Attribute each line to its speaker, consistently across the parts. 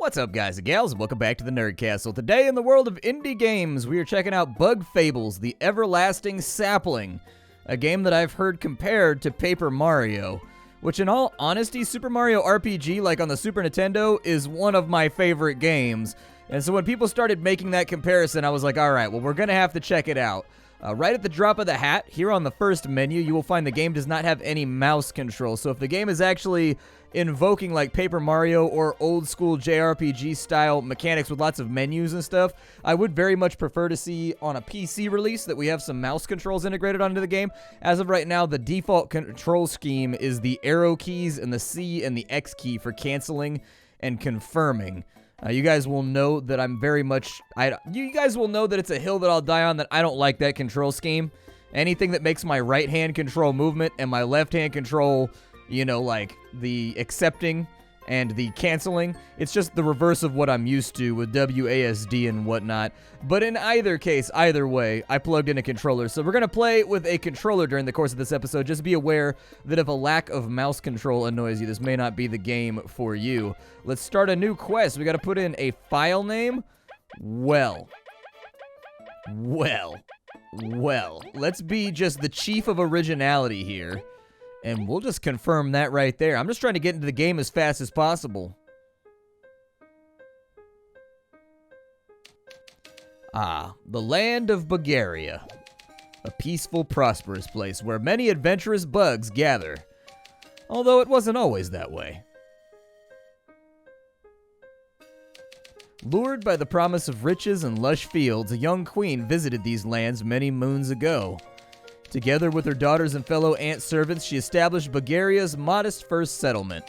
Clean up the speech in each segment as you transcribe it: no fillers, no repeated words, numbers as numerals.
Speaker 1: What's up, guys and gals, and welcome back to the Nerd Castle. Today in the world of indie games, we are checking out Bug Fables, the Everlasting Sapling, a game that I've heard compared to Paper Mario, which in all honesty, Super Mario RPG, like on the Super Nintendo, is one of my favorite games. And so when people started making that comparison, I was like, alright, well, we're gonna have to check it out. Right at the drop of the hat, here on the first menu, you will find the game does not have any mouse control. So if the game is actually invoking like Paper Mario or old school JRPG style mechanics with lots of menus and stuff, I would very much prefer to see on a PC release that we have some mouse controls integrated onto the game. As of right now, the default control scheme is the arrow keys and the C and the X key for canceling and confirming. You guys will know that I'm very much... you guys will know that it's a hill that I'll die on, that I don't like that control scheme. Anything that makes my right hand control movement and my left hand control, you know, like the accepting and the canceling, it's just the reverse of what I'm used to with WASD and whatnot. But in either case, either way, I plugged in a controller. So we're going to play with a controller during the course of this episode. Just be aware that if a lack of mouse control annoys you, this may not be the game for you. Let's start a new quest. We got to put in a file name. Well. Let's be just the chief of originality here. And we'll just confirm that right there. I'm just trying to get into the game as fast as possible. The land of Bulgaria. A peaceful, prosperous place where many adventurous bugs gather. Although it wasn't always that way. Lured by the promise of riches and lush fields, a young queen visited these lands many moons ago. Together with her daughters and fellow ant servants, she established Bulgaria's modest first settlement.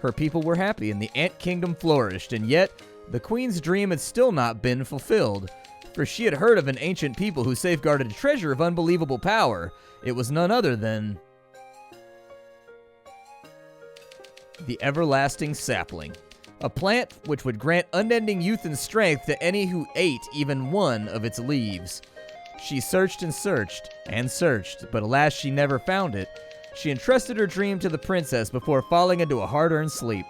Speaker 1: Her people were happy and the ant kingdom flourished, and yet the queen's dream had still not been fulfilled. For she had heard of an ancient people who safeguarded a treasure of unbelievable power. It was none other than the Everlasting Sapling, a plant which would grant unending youth and strength to any who ate even one of its leaves. She searched and searched, and searched, but alas, she never found it. She entrusted her dream to the princess before falling into a hard-earned sleep.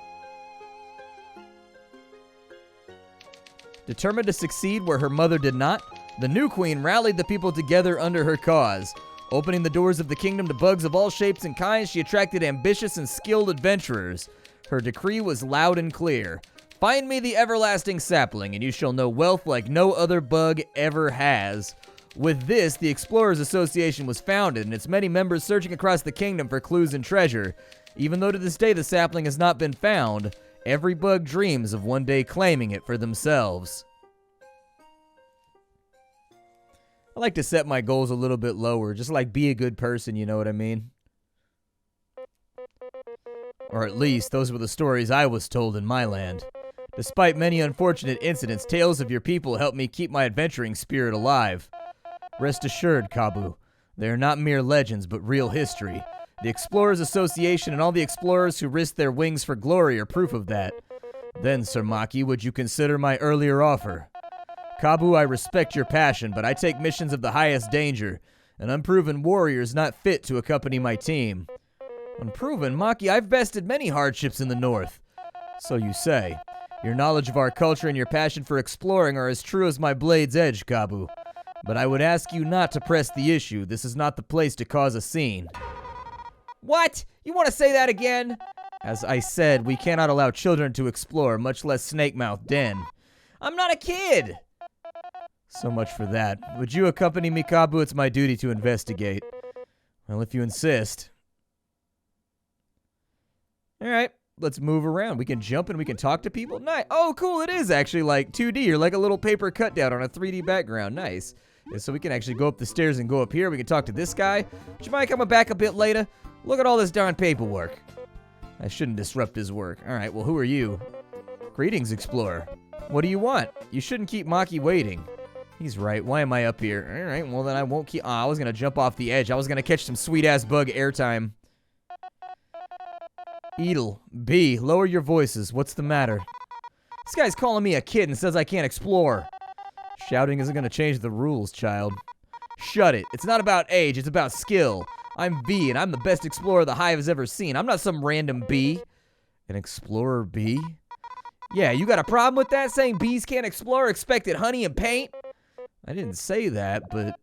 Speaker 1: Determined to succeed where her mother did not, the new queen rallied the people together under her cause. Opening the doors of the kingdom to bugs of all shapes and kinds, she attracted ambitious and skilled adventurers. Her decree was loud and clear. Find me the Everlasting Sapling, and you shall know wealth like no other bug ever has. With this, the Explorers Association was founded, and its many members searching across the kingdom for clues and treasure. Even though to this day the sapling has not been found, every bug dreams of one day claiming it for themselves. I like to set my goals a little bit lower, just like be a good person, you know what I mean? Or at least, those were the stories I was told in my land. Despite many unfortunate incidents, tales of your people helped me keep my adventuring spirit alive. Rest assured, Kabu, they are not mere legends, but real history. The Explorers Association and all the explorers who risked their wings for glory are proof of that. Then, Sir Maki, would you consider my earlier offer? Kabu, I respect your passion, but I take missions of the highest danger. An unproven warrior is not fit to accompany my team. Unproven? Maki, I've bested many hardships in the north. So you say. Your knowledge of our culture and your passion for exploring are as true as my blade's edge, Kabu. But I would ask you not to press the issue. This is not the place to cause a scene. What? You want to say that again? As I said, we cannot allow children to explore, much less snake-mouthed den. I'm not a kid! So much for that. Would you accompany me, Kabu? It's my duty to investigate. Well, if you insist. Alright, let's move around. We can jump and we can talk to people. Nice. Oh, cool, it is actually like 2D. You're like a little paper cutout on a 3D background. Nice. Yeah, so we can actually go up the stairs and go up here. We can talk to this guy. Would you mind coming back a bit later? Look at all this darn paperwork. I shouldn't disrupt his work. Alright, well, who are you? Greetings, Explorer. What do you want? You shouldn't keep Maki waiting. He's right. Why am I up here? Alright, well, then I won't keep... I was going to jump off the edge. I was going to catch some sweet-ass bug airtime. Edel. B. Lower your voices. What's the matter? This guy's calling me a kid and says I can't explore. Shouting isn't going to change the rules, child. Shut it. It's not about age, it's about skill. I'm B, and I'm the best explorer the Hive has ever seen. I'm not some random B. An explorer B? Yeah, you got a problem with that, saying bees can't explore, expected honey and paint? I didn't say that, but...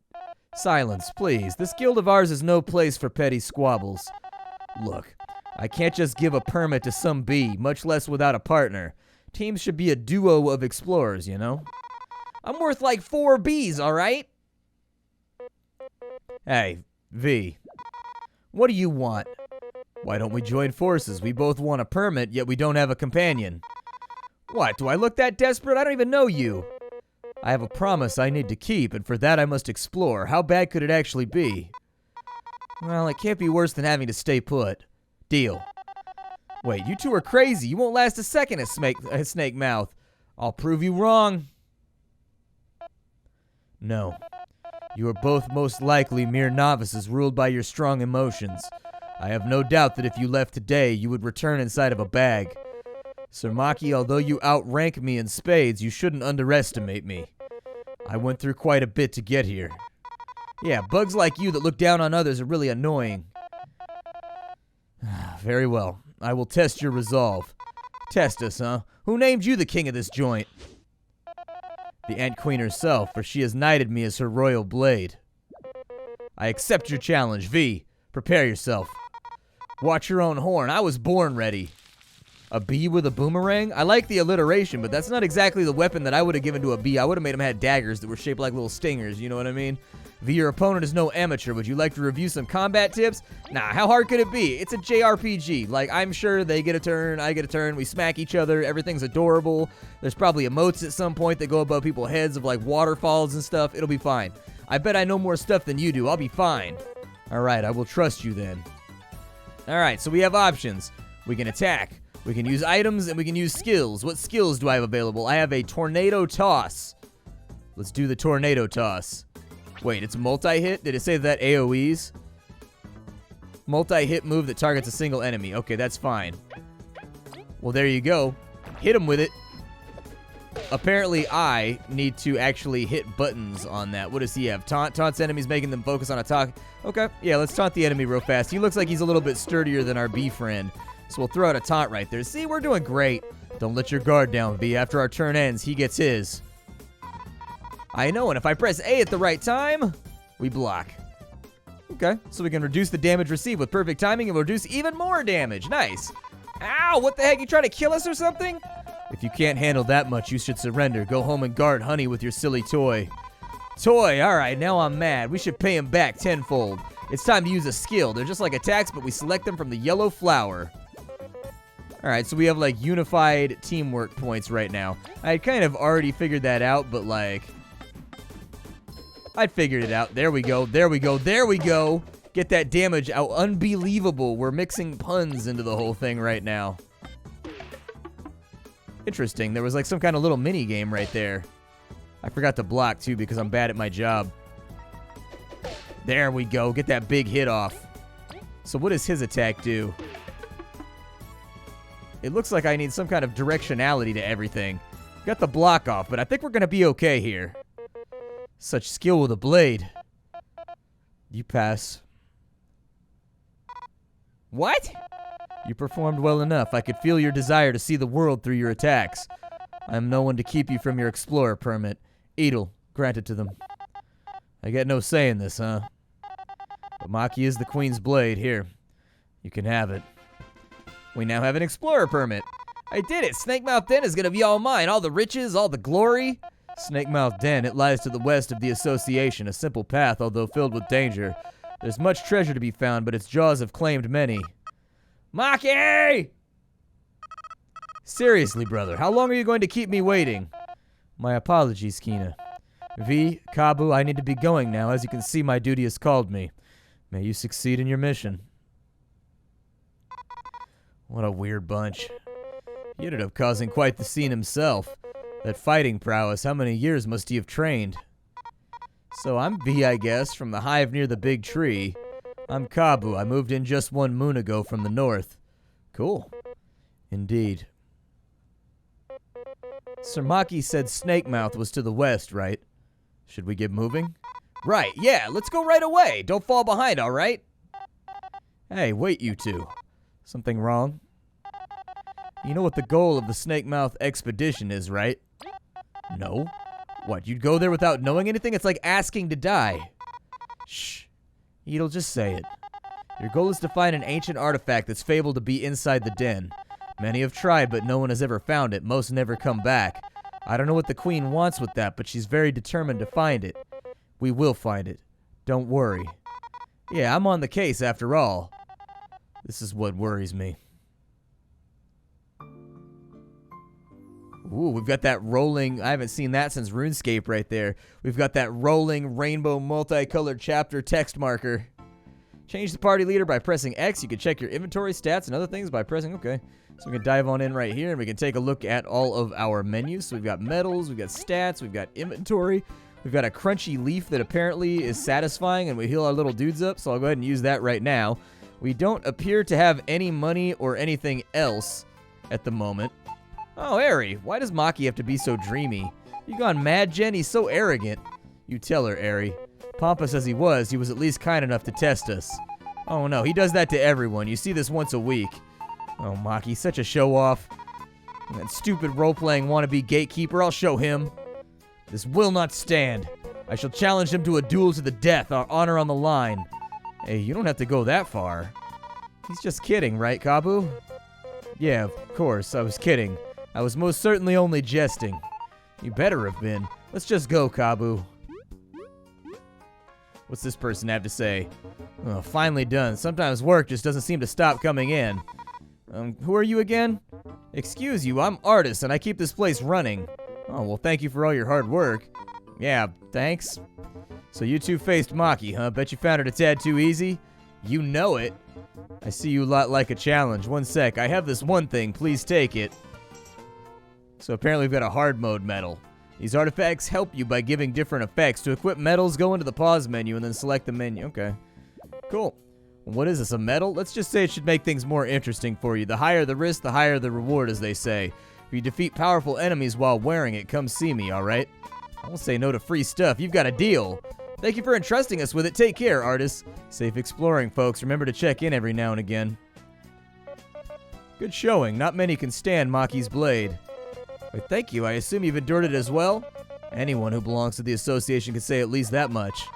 Speaker 1: Silence, please. This guild of ours is no place for petty squabbles. Look, I can't just give a permit to some bee, much less without a partner. Teams should be a duo of explorers, you know? I'm worth like 4 bees, alright? Hey, V. What do you want? Why don't we join forces? We both want a permit, yet we don't have a companion. What, do I look that desperate? I don't even know you. I have a promise I need to keep, and for that I must explore. How bad could it actually be? Well, it can't be worse than having to stay put. Deal. Wait, you two are crazy. You won't last a second at Snake Mouth. I'll prove you wrong. No. You are both most likely mere novices ruled by your strong emotions. I have no doubt that if you left today, you would return inside of a bag. Sir Maki, although you outrank me in spades, you shouldn't underestimate me. I went through quite a bit to get here. Yeah, bugs like you that look down on others are really annoying. Very well. I will test your resolve. Test us, huh? Who named you the king of this joint? The Ant Queen herself, for she has knighted me as her royal blade. I accept your challenge, V. Prepare yourself. Watch your own horn. I was born ready. A bee with a boomerang? I like the alliteration, but that's not exactly the weapon that I would have given to a bee. I would have made him have daggers that were shaped like little stingers, you know what I mean? V, your opponent is no amateur. Would you like to review some combat tips? Nah, how hard could it be? It's a JRPG. Like, I'm sure they get a turn, I get a turn, we smack each other, everything's adorable. There's probably emotes at some point that go above people's heads of, like, waterfalls and stuff. It'll be fine. I bet I know more stuff than you do. I'll be fine. Alright, I will trust you then. Alright, so we have options. We can attack. We can use items, and we can use skills. What skills do I have available? I have a tornado toss. Let's do the tornado toss. Wait, it's multi-hit? Did it say that AoEs? Multi-hit move that targets a single enemy. Okay, that's fine. Well, there you go. Hit him with it. Apparently, I need to actually hit buttons on that. What does he have? Taunt. Taunts enemies, making them focus on attack. Okay, yeah, let's taunt the enemy real fast. He looks like he's a little bit sturdier than our bee friend. So we'll throw out a taunt right there. See, we're doing great. Don't let your guard down, V. After our turn ends, he gets his. I know, and if I press A at the right time, we block. Okay, so we can reduce the damage received with perfect timing and reduce even more damage. Nice. Ow, what the heck? You trying to kill us or something? If you can't handle that much, you should surrender. Go home and guard Honey with your silly toy. Toy, alright, now I'm mad. We should pay him back tenfold. It's time to use a skill. They're just like attacks, but we select them from the yellow flower. Alright, so we have, like, unified teamwork points right now. I had kind of already figured that out, but, like... I'd figured it out. There we go, there we go, there we go! Get that damage out. Unbelievable. We're mixing puns into the whole thing right now. Interesting. There was, like, some kind of little mini-game right there. I forgot to block, too, because I'm bad at my job. There we go. Get that big hit off. So what does his attack do? It looks like I need some kind of directionality to everything. Got the block off, but I think we're going to be okay here. Such skill with a blade. You pass. What? You performed well enough. I could feel your desire to see the world through your attacks. I am no one to keep you from your explorer permit. Edel, granted to them. I get no say in this, huh? But Maki is the Queen's blade. Here, you can have it. We now have an explorer permit. I did it! Snakemouth Den is gonna be all mine. All the riches, all the glory. Snakemouth Den, it lies to the west of the Association. A simple path, although filled with danger. There's much treasure to be found, but its jaws have claimed many. Maki! Seriously, brother, how long are you going to keep me waiting? My apologies, Kina. V, Kabu, I need to be going now. As you can see, my duty has called me. May you succeed in your mission. What a weird bunch. He ended up causing quite the scene himself. That fighting prowess, how many years must he have trained? So I'm V, I guess, from the hive near the big tree. I'm Kabu. I moved in just 1 moon ago from the north. Cool. Indeed. Sir Maki said Snakemouth was to the west, right? Should we get moving? Right, yeah, let's go right away. Don't fall behind, all right? Hey, wait, you two. Something wrong? You know what the goal of the Snake Mouth expedition is, right? No. What, you'd go there without knowing anything? It's like asking to die. Shh. Edel, just say it. Your goal is to find an ancient artifact that's fabled to be inside the den. Many have tried, but no one has ever found it. Most never come back. I don't know what the Queen wants with that, but she's very determined to find it. We will find it. Don't worry. Yeah, I'm on the case after all. This is what worries me. Ooh, we've got that rolling, I haven't seen that since RuneScape right there. We've got that rolling rainbow multicolored chapter text marker. Change the party leader by pressing X. You can check your inventory, stats, and other things by pressing, okay. So we can dive on in right here, and we can take a look at all of our menus. So we've got medals, we've got stats, we've got inventory. We've got a crunchy leaf that apparently is satisfying, and we heal our little dudes up, so I'll go ahead and use that right now. We don't appear to have any money or anything else at the moment. Oh, Ari, why does Maki have to be so dreamy? You gone mad, Jen? He's so arrogant. You tell her, Ari. Pompous as he was at least kind enough to test us. Oh no, he does that to everyone. You see this once a week. Oh, Maki, such a show-off. That stupid role-playing wannabe gatekeeper, I'll show him. This will not stand. I shall challenge him to a duel to the death, our honor on the line. Hey, you don't have to go that far. He's just kidding, right, Kabu? Yeah, of course, I was kidding. I was most certainly only jesting. You better have been. Let's just go, Kabu. What's this person have to say? Oh, finally done. Sometimes work just doesn't seem to stop coming in. Who are you again? Excuse you, I'm Artist, and I keep this place running. Oh, well, thank you for all your hard work. Yeah, thanks. So you two faced Maki, huh? Bet you found it a tad too easy? You know it. I see you a lot like a challenge. One sec, I have this one thing. Please take it. So apparently we've got a hard mode medal. These artifacts help you by giving different effects. To equip medals, go into the pause menu and then select the menu. Okay. Cool. What is this, a medal? Let's just say it should make things more interesting for you. The higher the risk, the higher the reward, as they say. If you defeat powerful enemies while wearing it, come see me, alright? I won't say no to free stuff. You've got a deal. Thank you for entrusting us with it. Take care, Artists. Safe exploring, folks. Remember to check in every now and again. Good showing. Not many can stand Maki's blade. Wait, thank you. I assume you've endured it as well? Anyone who belongs to the association can say at least that much.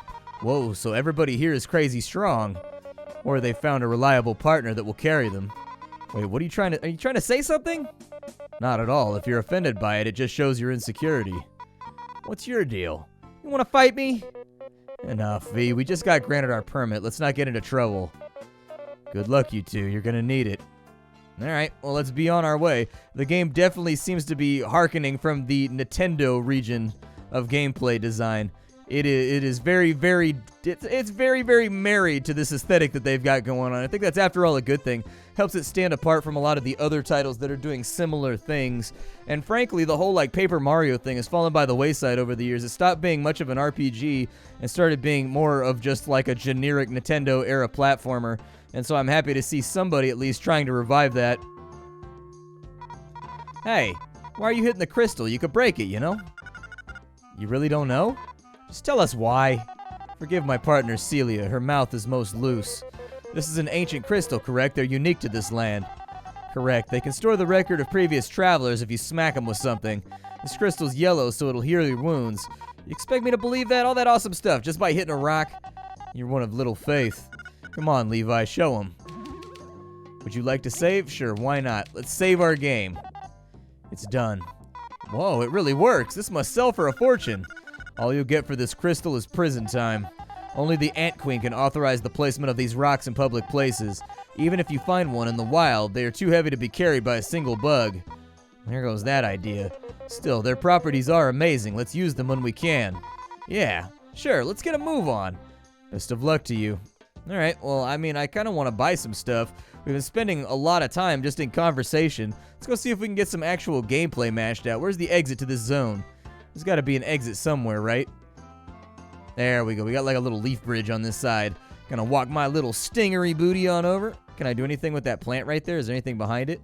Speaker 1: Whoa, so everybody here is crazy strong. Or they found a reliable partner that will carry them. Wait, what are you trying to say something? Not at all. If you're offended by it, it just shows your insecurity. What's your deal? You want to fight me? Enough, V. We just got granted our permit. Let's not get into trouble. Good luck, you two. You're gonna need it. Alright, well, let's be on our way. The game definitely seems to be hearkening from the Nintendo region of gameplay design. It is very, very, it's very, very married to this aesthetic that they've got going on. I think that's, after all, a good thing. Helps it stand apart from a lot of the other titles that are doing similar things. And frankly, the whole, like, Paper Mario thing has fallen by the wayside over the years. It stopped being much of an RPG and started being more of just, like, a generic Nintendo-era platformer. And so I'm happy to see somebody at least trying to revive that. Hey, why are you hitting the crystal? You could break it, you know? You really don't know? Just tell us why. Forgive my partner, Celia. Her mouth is most loose. This is an ancient crystal, correct? They're unique to this land. Correct. They can store the record of previous travelers if you smack them with something. This crystal's yellow, so it'll heal your wounds. You expect me to believe that? All that awesome stuff just by hitting a rock? You're one of little faith. Come on, Levi, show him. Would you like to save? Sure, why not? Let's save our game. It's done. Whoa, it really works. This must sell for a fortune. All you'll get for this crystal is prison time. Only the Ant Queen can authorize the placement of these rocks in public places. Even if you find one in the wild, they are too heavy to be carried by a single bug. There goes that idea. Still, their properties are amazing. Let's use them when we can. Yeah, sure, let's get a move on. Best of luck to you. Alright, well, I mean, I kind of want to buy some stuff. We've been spending a lot of time just in conversation. Let's go see if we can get some actual gameplay mashed out. Where's the exit to this zone? There's got to be an exit somewhere, right? There we go. We got like a little leaf bridge on this side. Gonna walk my little stingery booty on over. Can I do anything with that plant right there? Is there anything behind it?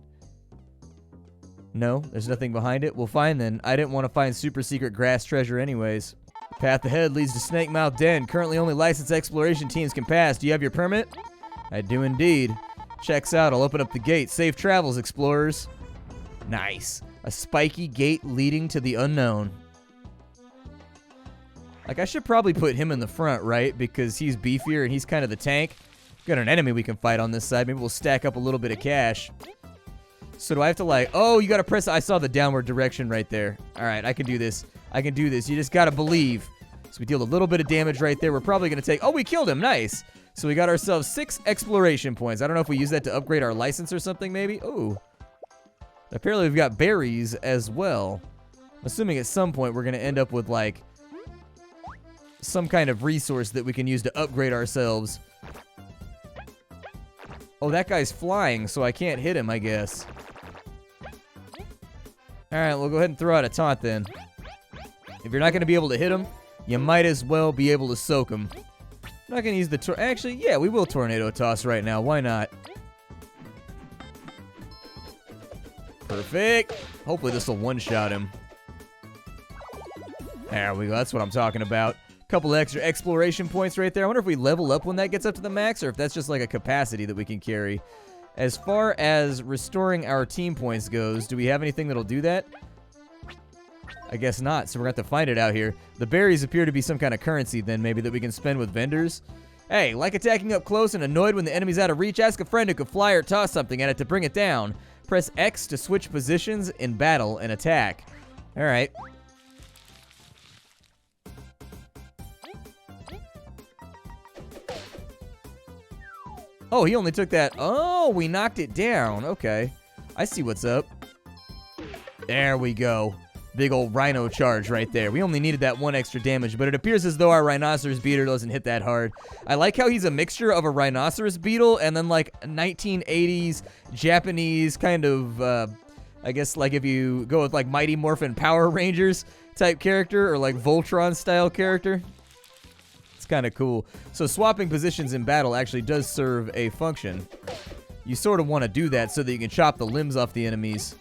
Speaker 1: No, there's nothing behind it. Well, fine then. I didn't want to find super secret grass treasure anyways. The path ahead leads to Snake Mouth Den. Currently only licensed exploration teams can pass. Do you have your permit? I do indeed. Checks out. I'll open up the gate. Safe travels, explorers. Nice. A spiky gate leading to the unknown. Like, I should probably put him in the front, right? Because he's beefier and he's kind of the tank. Got an enemy we can fight on this side. Maybe we'll stack up a little bit of cash. So do I have to, like... Oh, you got to press... I saw the downward direction right there. All right, I can do this. I can do this. You just got to believe. So we deal a little bit of damage right there. We're probably going to take... Oh, we killed him. Nice. So we got ourselves 6 exploration points. I don't know if we use that to upgrade our license or something, maybe. Oh. Apparently we've got berries as well. I'm assuming at some point we're going to end up with, like, some kind of resource that we can use to upgrade ourselves. Oh, that guy's flying, so I can't hit him, I guess. Alright, we'll go ahead and throw out a taunt then. If you're not going to be able to hit him, you might as well be able to soak him. I'm not going to use the... Actually, yeah, we will tornado toss right now. Why not? Perfect. Hopefully this will one-shot him. There we go. That's what I'm talking about. Couple extra exploration points right there. I wonder if we level up when that gets up to the max, or if that's just like a capacity that we can carry. As far as restoring our team points goes, do we have anything that'll do that? I guess not, so we're going to have to find it out here. The berries appear to be some kind of currency then, maybe, that we can spend with vendors. Hey, like attacking up close and annoyed when the enemy's out of reach, ask a friend who could fly or toss something at it to bring it down. Press X to switch positions in battle and attack. Alright. Oh, he only took that. Oh, we knocked it down. Okay. I see what's up. There we go. Big old rhino charge right there. We only needed that 1 extra damage, but it appears as though our rhinoceros beetle doesn't hit that hard. I like how he's a mixture of a rhinoceros beetle and then like 1980s Japanese kind of, I guess like if you go with like Mighty Morphin Power Rangers type character or like Voltron style character. It's kind of cool. So swapping positions in battle actually does serve a function. You sort of want to do that so that you can chop the limbs off the enemies.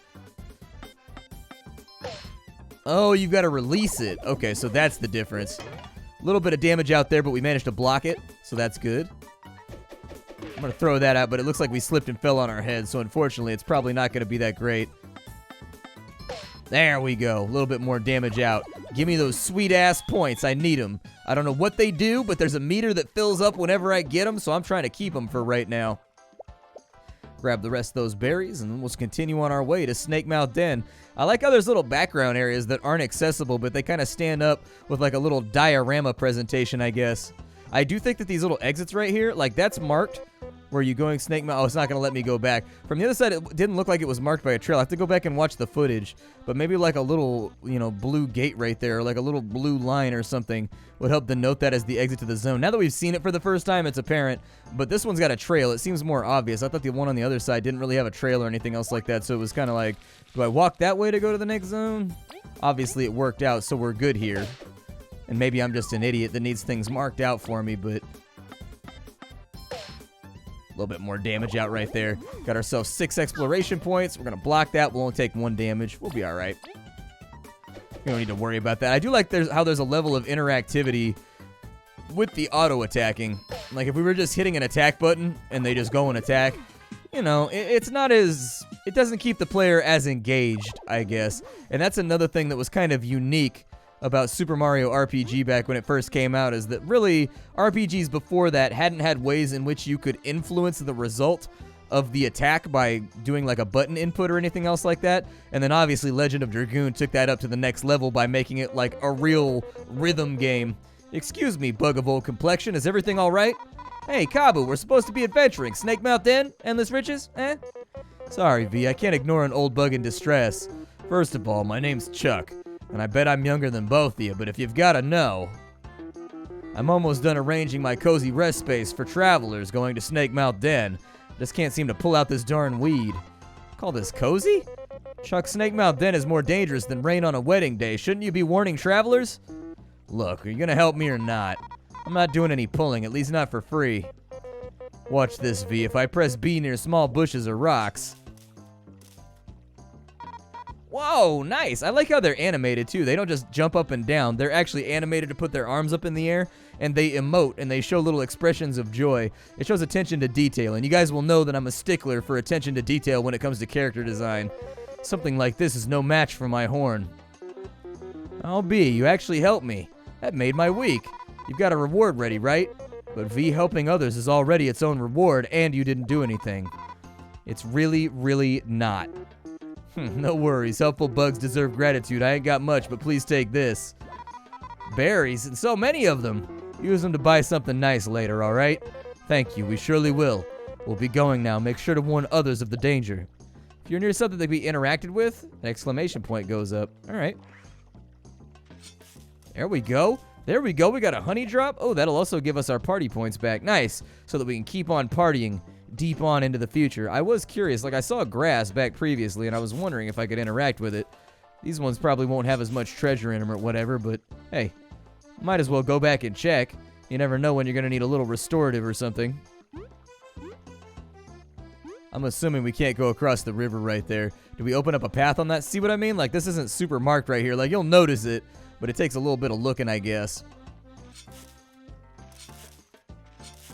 Speaker 1: Oh, you've got to release it. Okay, so that's the difference. A little bit of damage out there, but we managed to block it, so that's good. I'm going to throw that out, but it looks like we slipped and fell on our heads, so unfortunately it's probably not going to be that great. There we go. A little bit more damage out. Give me those sweet-ass points. I need them. I don't know what they do, but there's a meter that fills up whenever I get them, so I'm trying to keep them for right now. Grab the rest of those berries, and we'll continue on our way to Snake Mouth Den. I like how there's little background areas that aren't accessible, but they kind of stand up with like a little diorama presentation, I guess. I do think that these little exits right here, like that's marked where you going Snake Mouth. Oh, it's not going to let me go back. From the other side, it didn't look like it was marked by a trail. I have to go back and watch the footage. But maybe like a little, you know, blue gate right there, or like a little blue line or something would help denote that as the exit to the zone. Now that we've seen it for the first time, it's apparent. But this one's got a trail. It seems more obvious. I thought the one on the other side didn't really have a trail or anything else like that. So it was kind of like, do I walk that way to go to the next zone? Obviously, it worked out, so we're good here. And maybe I'm just an idiot that needs things marked out for me, but... a little bit more damage out right there. Got ourselves 6 exploration points. We're going to block that. We'll only take 1 damage. We'll be all right. We don't need to worry about that. I do like how there's a level of interactivity with the auto-attacking. Like, if we were just hitting an attack button and they just go and attack, you know, it's not as... it doesn't keep the player as engaged, I guess. And that's another thing that was kind of unique about Super Mario RPG back when it first came out, is that really RPGs before that hadn't had ways in which you could influence the result of the attack by doing like a button input or anything else like that. And then obviously Legend of Dragoon took that up to the next level by making it like a real rhythm game. Excuse me, bug of old complexion, is everything all right? Hey, Kabu, we're supposed to be adventuring. Snake Mouth Den? Endless Riches? Eh? Sorry, V, I can't ignore an old bug in distress. First of all, my name's Chuck. And I bet I'm younger than both of you, but if you've got to know, I'm almost done arranging my cozy rest space for travelers going to Snake Mouth Den. Just can't seem to pull out this darn weed. Call this cozy? Chuck, Snake Mouth Den is more dangerous than rain on a wedding day. Shouldn't you be warning travelers? Look, are you gonna help me or not? I'm not doing any pulling, at least not for free. Watch this, V. If I press B near small bushes or rocks... Whoa, nice. I like how they're animated, too. They don't just jump up and down. They're actually animated to put their arms up in the air, and they emote, and they show little expressions of joy. It shows attention to detail, and you guys will know that I'm a stickler for attention to detail when it comes to character design. Something like this is no match for my horn. I'll be. You actually helped me. That made my week. You've got a reward ready, right? But V, helping others is already its own reward, and you didn't do anything. It's really, really not. No worries. Helpful bugs deserve gratitude. I ain't got much, but please take this. Berries, and so many of them. Use them to buy something nice later, all right? Thank you. We surely will. We'll be going now. Make sure to warn others of the danger. If you're near something that can be interacted with, an exclamation point goes up. All right. There we go. There we go. We got a honey drop. Oh, that'll also give us our party points back. Nice. So that we can keep on partying deep on into the future. I was curious. Like, I saw grass back previously, and I was wondering if I could interact with it. These ones probably won't have as much treasure in them or whatever, but hey, might as well go back and check. You never know when you're going to need a little restorative or something. I'm assuming we can't go across the river right there. Do we open up a path on that? See what I mean? Like, this isn't super marked right here. Like, you'll notice it, but it takes a little bit of looking, I guess.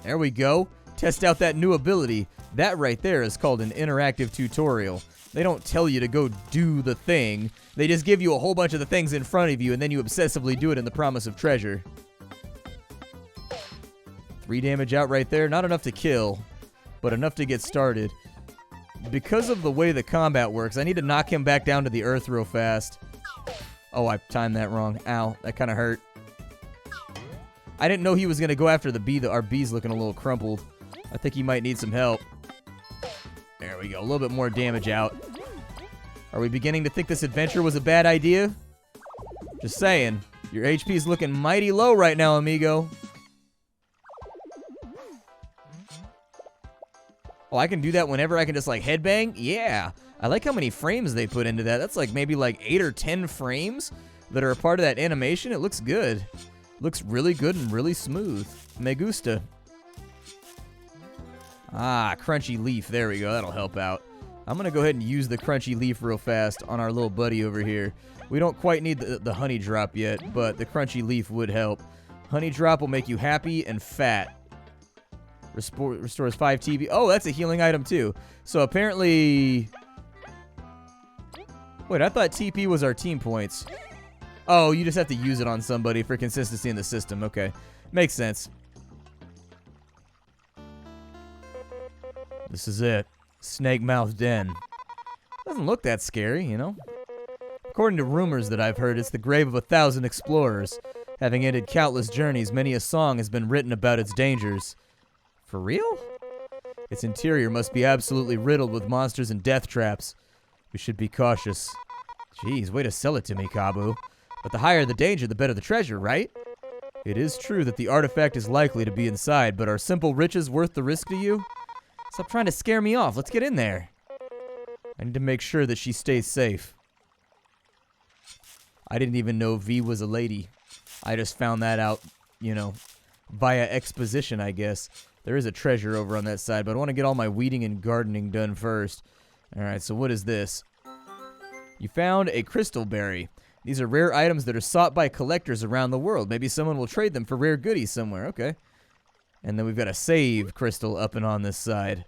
Speaker 1: There we go. Test out that new ability. That right there is called an interactive tutorial. They don't tell you to go do the thing. They just give you a whole bunch of the things in front of you, and then you obsessively do it in the promise of treasure. 3 damage out right there. Not enough to kill, but enough to get started. Because of the way the combat works, I need to knock him back down to the earth real fast. Oh, I timed that wrong. Ow, that kind of hurt. I didn't know he was going to go after the bee. Our bee's looking a little crumpled. I think he might need some help. There we go. A little bit more damage out. Are we beginning to think this adventure was a bad idea? Just saying. Your HP's looking mighty low right now, amigo. Oh, I can do that whenever I can just, like, headbang? Yeah. I like how many frames they put into that. That's, like, maybe, like, 8 or 10 frames that are a part of that animation. It looks good. Looks really good and really smooth. Me gusta. Ah, crunchy leaf. There we go. That'll help out. I'm going to go ahead and use the crunchy leaf real fast on our little buddy over here. We don't quite need the honey drop yet, but the crunchy leaf would help. Honey drop will make you happy and fat. Restores 5 TB. Oh, that's a healing item too. So apparently... Wait, I thought TP was our team points. Oh, you just have to use it on somebody for consistency in the system. Okay. Makes sense. This is it. Snake Mouth Den. Doesn't look that scary, you know? According to rumors that I've heard, it's the grave of 1,000 explorers. Having ended countless journeys, many a song has been written about its dangers. For real? Its interior must be absolutely riddled with monsters and death traps. We should be cautious. Jeez, way to sell it to me, Kabu. But the higher the danger, the better the treasure, right? It is true that the artifact is likely to be inside, but are simple riches worth the risk to you? Stop trying to scare me off. Let's get in there. I need to make sure that she stays safe. I didn't even know V was a lady. I just found that out, you know, via exposition, I guess. There is a treasure over on that side, but I want to get all my weeding and gardening done first. Alright, so what is this? You found a crystal berry. These are rare items that are sought by collectors around the world. Maybe someone will trade them for rare goodies somewhere. Okay. And then we've got a save crystal up and on this side.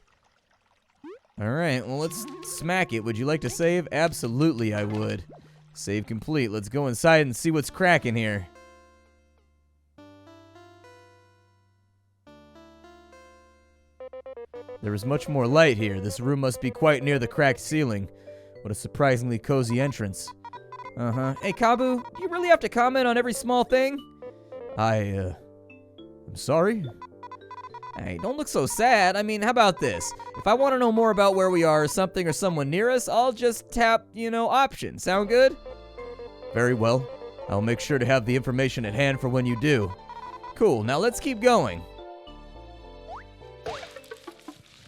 Speaker 1: Alright, well, let's smack it. Would you like to save? Absolutely, I would. Save complete. Let's go inside and see what's cracking here. There is much more light here. This room must be quite near the cracked ceiling. What a surprisingly cozy entrance. Uh-huh. Hey, Kabu, do you really have to comment on every small thing? I'm sorry? Hey, don't look so sad. I mean, how about this? If I want to know more about where we are or something or someone near us, I'll just tap, you know, option. Sound good? Very well. I'll make sure to have the information at hand for when you do. Cool, now let's keep going.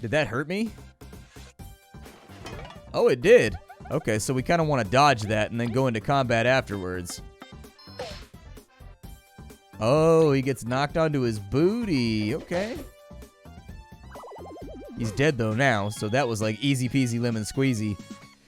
Speaker 1: Did that hurt me? Oh, it did. Okay, so we kind of want to dodge that and then go into combat afterwards. Oh, he gets knocked onto his booty. Okay. He's dead, though, now, so that was like easy peasy lemon squeezy.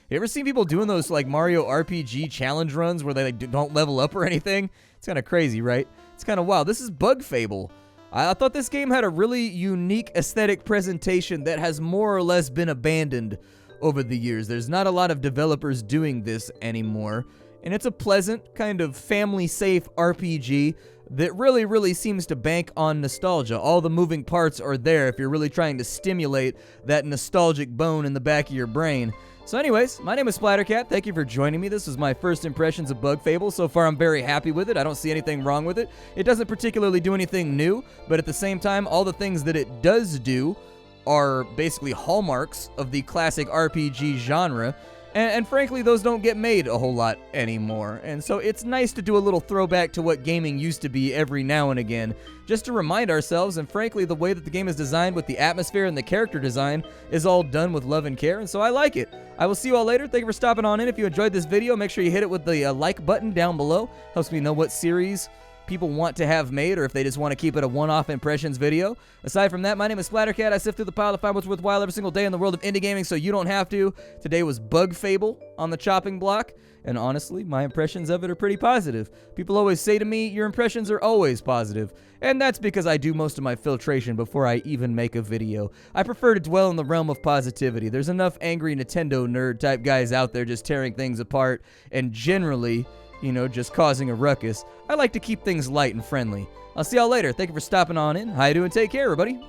Speaker 1: You ever seen people doing those, like, Mario RPG challenge runs where they, like, don't level up or anything? It's kind of crazy, right? It's kind of wild. This is Bug Fable. I thought this game had a really unique aesthetic presentation that has more or less been abandoned over the years. There's not a lot of developers doing this anymore, and it's a pleasant, kind of family-safe RPG that really seems to bank on nostalgia. All the moving parts are there if you're really trying to stimulate that nostalgic bone in the back of your brain. So anyways, my name is Splattercat. Thank you for joining me. This is my first impressions of Bug Fables. So far, I'm very happy with it. I don't see anything wrong with it. It doesn't particularly do anything new, but at the same time, all the things that it does do are basically hallmarks of the classic RPG genre. And frankly, those don't get made a whole lot anymore. And so it's nice to do a little throwback to what gaming used to be every now and again, just to remind ourselves, and frankly, the way that the game is designed with the atmosphere and the character design is all done with love and care, and so I like it. I will see you all later. Thank you for stopping on in. If you enjoyed this video, make sure you hit it with the like button down below. Helps me know what series people want to have made, or if they just want to keep it a one-off impressions video. Aside from that, my name is Splattercat. I sift through the pile to find what's worthwhile every single day in the world of indie gaming, so you don't have to. Today was Bug Fable on the chopping block, and honestly, my impressions of it are pretty positive. People always say to me, your impressions are always positive, and that's because I do most of my filtration before I even make a video. I prefer to dwell in the realm of positivity. There's enough angry Nintendo nerd type guys out there just tearing things apart, and generally, you know, just causing a ruckus. I like to keep things light and friendly. I'll see y'all later. Thank you for stopping on in. How you doing? Take care, everybody.